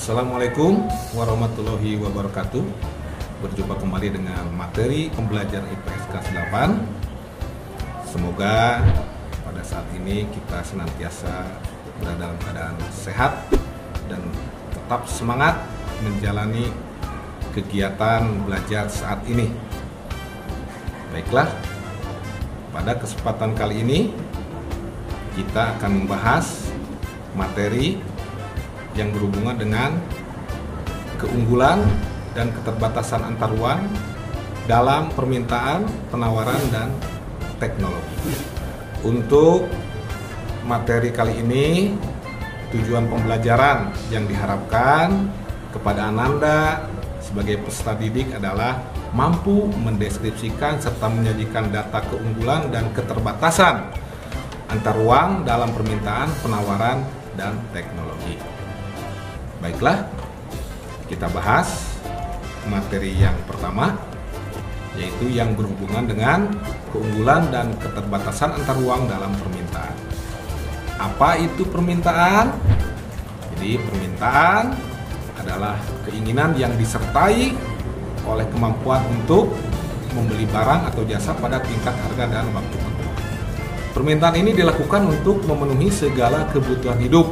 Assalamualaikum warahmatullahi wabarakatuh. Berjumpa kembali dengan materi pembelajaran IPS kelas 8. Semoga pada saat ini kita senantiasa berada dalam keadaan sehat dan tetap semangat menjalani kegiatan belajar saat ini. Baiklah, pada kesempatan kali ini kita akan membahas materi yang berhubungan dengan keunggulan dan keterbatasan antar uang dalam permintaan, penawaran, dan teknologi. Untuk materi kali ini, tujuan pembelajaran yang diharapkan kepada Ananda sebagai peserta didik adalah mampu mendeskripsikan serta menyajikan data keunggulan dan keterbatasan antar uang dalam permintaan, penawaran, dan teknologi. Baiklah, kita bahas materi yang pertama, yaitu yang berhubungan dengan keunggulan dan keterbatasan antar uang dalam permintaan. Apa itu permintaan? Jadi permintaan adalah keinginan yang disertai oleh kemampuan untuk membeli barang atau jasa pada tingkat harga dan waktu tertentu. Permintaan ini dilakukan untuk memenuhi segala kebutuhan hidup,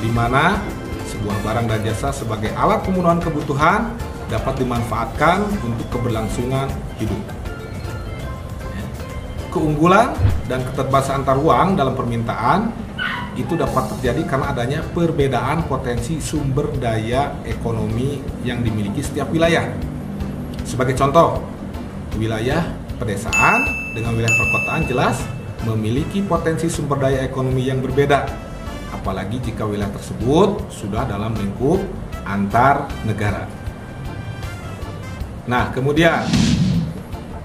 di mana sebuah barang dan jasa sebagai alat pemenuhan kebutuhan dapat dimanfaatkan untuk keberlangsungan hidup. Keunggulan dan keterbatasan antar uang dalam permintaan itu dapat terjadi karena adanya perbedaan potensi sumber daya ekonomi yang dimiliki setiap wilayah. Sebagai contoh, wilayah pedesaan dengan wilayah perkotaan jelas memiliki potensi sumber daya ekonomi yang berbeda, apalagi jika wilayah tersebut sudah dalam lingkup antar negara. Nah, kemudian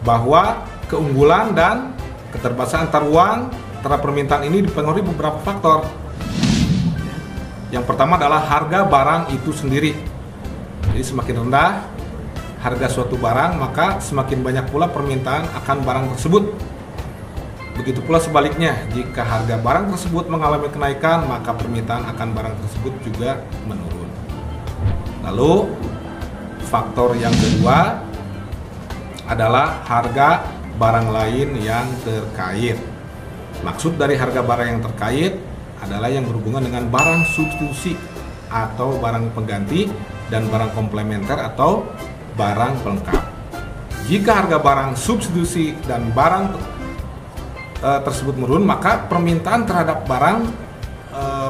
bahwa keunggulan dan keterbatasan antar uang terhadap permintaan ini dipengaruhi beberapa faktor. Yang pertama adalah harga barang itu sendiri. Jadi semakin rendah harga suatu barang, maka semakin banyak pula permintaan akan barang tersebut. Begitu pula sebaliknya, jika harga barang tersebut mengalami kenaikan, maka permintaan akan barang tersebut juga menurun. Lalu, faktor yang kedua adalah harga barang lain yang terkait. Maksud dari harga barang yang terkait adalah yang berhubungan dengan barang substitusi atau barang pengganti dan barang komplementer atau barang pelengkap. Jika harga barang substitusi dan barang tersebut menurun, maka permintaan terhadap barang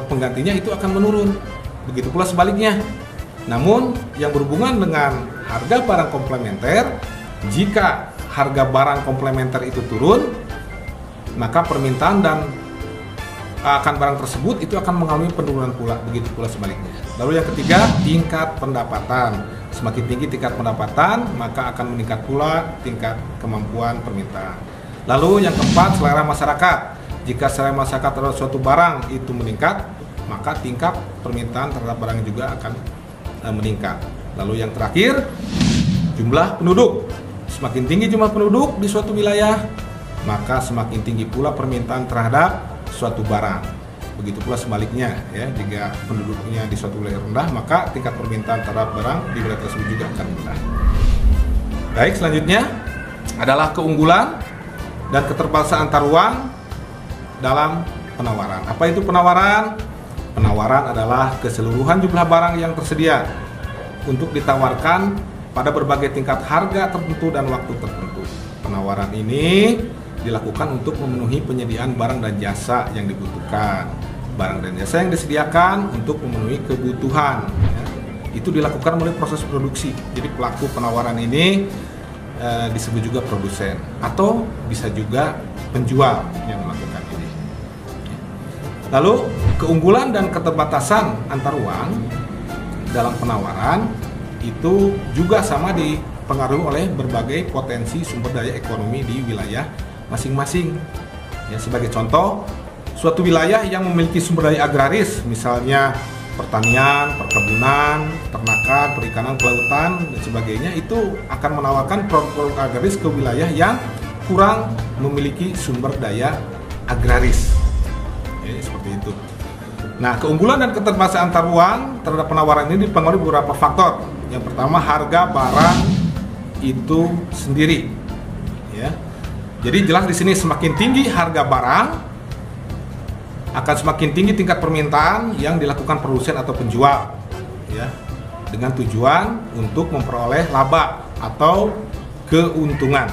penggantinya itu akan menurun. Begitu pula sebaliknya. Namun yang berhubungan dengan harga barang komplementer, jika harga barang komplementer itu turun, maka permintaan dan akan barang tersebut itu akan mengalami penurunan pula. Begitu pula sebaliknya. Lalu yang ketiga, tingkat pendapatan. Semakin tinggi tingkat pendapatan, maka akan meningkat pula tingkat kemampuan permintaan. Lalu yang keempat, selera masyarakat. Jika selera masyarakat terhadap suatu barang itu meningkat, maka tingkat permintaan terhadap barang juga akan meningkat. Lalu yang terakhir, jumlah penduduk. Semakin tinggi jumlah penduduk di suatu wilayah, maka semakin tinggi pula permintaan terhadap suatu barang. Begitu pula sebaliknya, ya, jika penduduknya di suatu wilayah rendah, maka tingkat permintaan terhadap barang di wilayah tersebut juga akan rendah. Baik, selanjutnya adalah keunggulan dan keterbatasan antar uang dalam penawaran. Apa itu penawaran? Penawaran adalah keseluruhan jumlah barang yang tersedia untuk ditawarkan pada berbagai tingkat harga tertentu dan waktu tertentu. Penawaran ini dilakukan untuk memenuhi penyediaan barang dan jasa yang dibutuhkan. Barang dan jasa yang disediakan untuk memenuhi kebutuhan. Itu dilakukan melalui proses produksi. Jadi pelaku penawaran ini disebut juga produsen atau bisa juga penjual yang melakukan ini. Lalu keunggulan dan keterbatasan antar uang dalam penawaran itu juga sama dipengaruhi oleh berbagai potensi sumber daya ekonomi di wilayah masing-masing. Ya, sebagai contoh, suatu wilayah yang memiliki sumber daya agraris, misalnya pertanian, perkebunan, peternakan, perikanan, kelautan, dan sebagainya, itu akan menawarkan produk-produk agraris ke wilayah yang kurang memiliki sumber daya agraris. Seperti itu. Nah, keunggulan dan keterbatasan antar ruang terhadap penawaran ini dipengaruhi beberapa faktor. Yang pertama, harga barang itu sendiri. Ya. Jadi jelas di sini semakin tinggi harga barang, akan semakin tinggi tingkat permintaan yang dilakukan produsen atau penjual. Ya. Dengan tujuan untuk memperoleh laba atau keuntungan.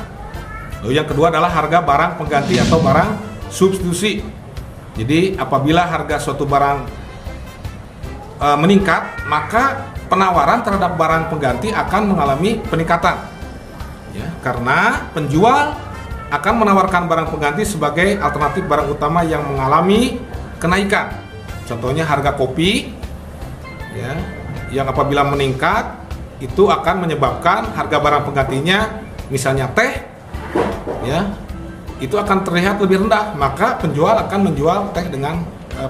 Lalu yang kedua adalah harga barang pengganti atau barang substitusi. Jadi apabila harga suatu barang meningkat, maka penawaran terhadap barang pengganti akan mengalami peningkatan. Ya, karena penjual akan menawarkan barang pengganti sebagai alternatif barang utama yang mengalami kenaikan. Contohnya harga kopi, ya, yang apabila meningkat itu akan menyebabkan harga barang penggantinya, misalnya teh, ya, itu akan terlihat lebih rendah, maka penjual akan menjual teh dengan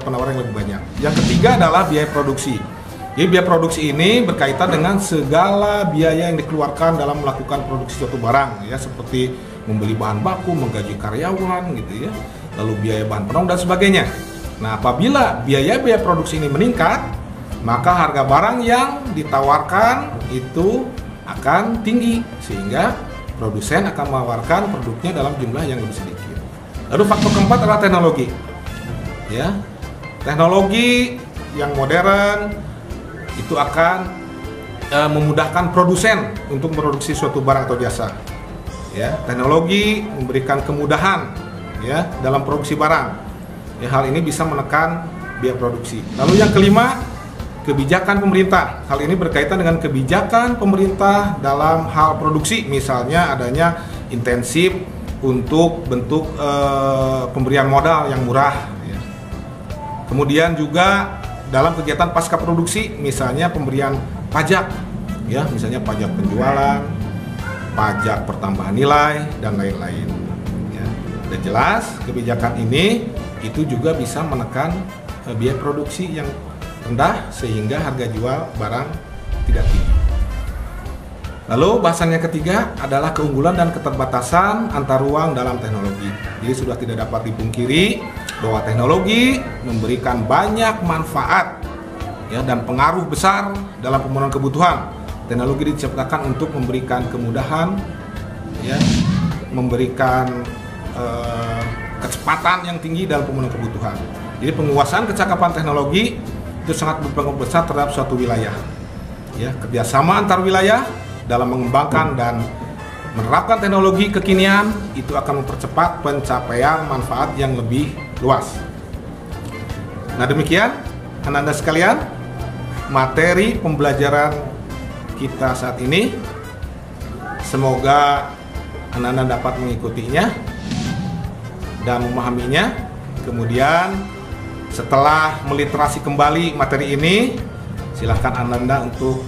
penawaran yang lebih banyak. Yang ketiga adalah biaya produksi. Jadi biaya produksi ini berkaitan dengan segala biaya yang dikeluarkan dalam melakukan produksi suatu barang, ya, seperti membeli bahan baku, menggaji karyawan, gitu ya, lalu biaya bahan penong dan sebagainya. Nah, apabila biaya produksi ini meningkat, maka harga barang yang ditawarkan itu akan tinggi, sehingga produsen akan menawarkan produknya dalam jumlah yang lebih sedikit. Lalu faktor keempat adalah teknologi. Ya, teknologi yang modern itu akan memudahkan produsen untuk memproduksi suatu barang atau jasa. Ya, teknologi memberikan kemudahan, ya, dalam produksi barang. Ya, hal ini bisa menekan biaya produksi. Lalu yang kelima, kebijakan pemerintah. Hal ini berkaitan dengan kebijakan pemerintah dalam hal produksi, misalnya adanya intensif untuk bentuk pemberian modal yang murah. Ya. Kemudian juga dalam kegiatan pasca produksi, misalnya pemberian pajak, ya, misalnya pajak penjualan, pajak pertambahan nilai, dan lain-lain. Ya. Dan jelas kebijakan ini itu juga bisa menekan biaya produksi yang rendah sehingga harga jual barang tidak tinggi. Lalu bahasan yang ketiga adalah keunggulan dan keterbatasan antar ruang dalam teknologi. Jadi sudah tidak dapat dipungkiri bahwa teknologi memberikan banyak manfaat, ya, dan pengaruh besar dalam pemenuhan kebutuhan. Teknologi diciptakan untuk memberikan kemudahan, ya, memberikan kecepatan yang tinggi dalam pemenuhan kebutuhan. Jadi penguasaan kecakapan teknologi itu sangat berpengaruh besar terhadap suatu wilayah. Ya, kerjasama antar wilayah dalam mengembangkan dan menerapkan teknologi kekinian itu akan mempercepat pencapaian manfaat yang lebih luas. Nah, demikian anak-anak sekalian, materi pembelajaran kita saat ini. Semoga anak-anak dapat mengikutinya dan memahaminya. Kemudian setelah meliterasi kembali materi ini, silakan Anda untuk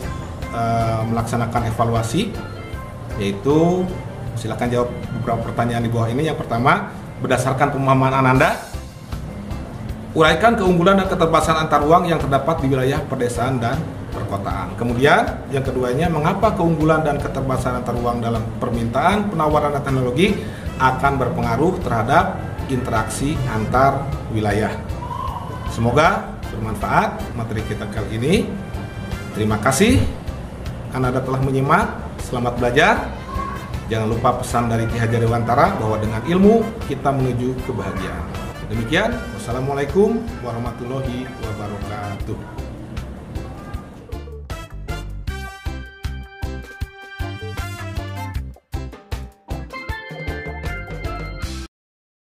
melaksanakan evaluasi, yaitu silakan jawab beberapa pertanyaan di bawah ini. Yang pertama, berdasarkan pemahaman Anda, uraikan keunggulan dan keterbatasan antar ruang yang terdapat di wilayah pedesaan dan perkotaan. Kemudian, yang keduanya, mengapa keunggulan dan keterbatasan antar ruang dalam permintaan, penawaran, dan teknologi akan berpengaruh terhadap interaksi antar wilayah. Semoga bermanfaat materi kita kali ini. Terima kasih Anda telah menyimak. Selamat belajar. Jangan lupa pesan dari Ki Hajar Dewantara bahwa dengan ilmu kita menuju kebahagiaan. Demikian, wassalamualaikum warahmatullahi wabarakatuh.